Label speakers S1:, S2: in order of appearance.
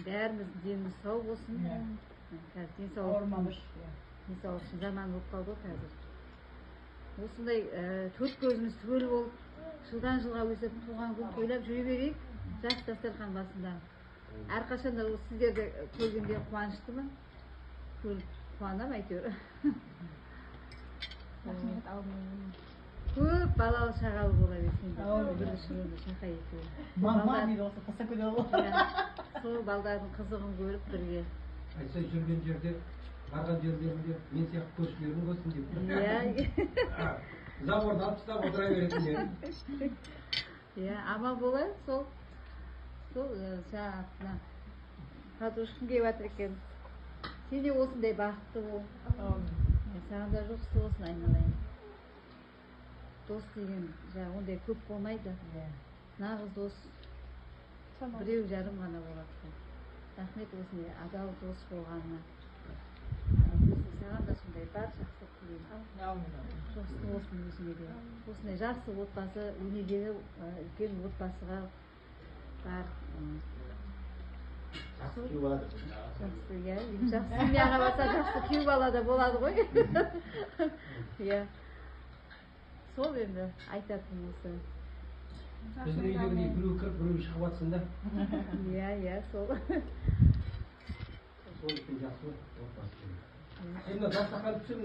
S1: бәріміздің деніміз сау болсын. Қазір денсаулық үшін жаман болып қалды ғой қазір. Осындай төрт көзіміз түгел болып, жылдан жылға өсіп туған күн тойлап жүре берейік. Жас дастархан басында. Әрқашанда сіздерді көргенде қуаныштымын. Қуанам әйтеуір. Көп балалы шағалы бола берсін. Бірінші шақа етеуір.
S2: Мама дейді осы қыса көде ғой.
S1: Сол балдардың қызығын көріп бірге.
S3: Айтса жүрген жерде, барған жерлерінде мен сияқты көршілерін көрсін деп. Заборды алып тастап отыра беретіндер.
S1: Амал болайық сол жаңағына подружкам келіп жатыр екен. Сен де осындай бақытты бол. Саған да жоқсы болсын айналайын. Дос деген ондай көп болмайды. Нағыз дос біреу жарым ғана болады. Рахмет осындай адал дос болғанына. Саған да сондай бар жақсылық тілеймін. Жақсы болсын өзіңе де. Осындай жақсы отбасы, өнегелі үлкен отбасыға бар.
S3: Жақсы күйеу бала да.
S1: Жақсы семьяға барса жақсы күйеу бала да болады ғой. Сол енді айтатын осы.
S3: Біздің үйдегідей біреу кіріп, біреу шығып жатсын да.
S1: Сол.
S3: Сол үшін жақсы отбасы. Енді дастархан түсір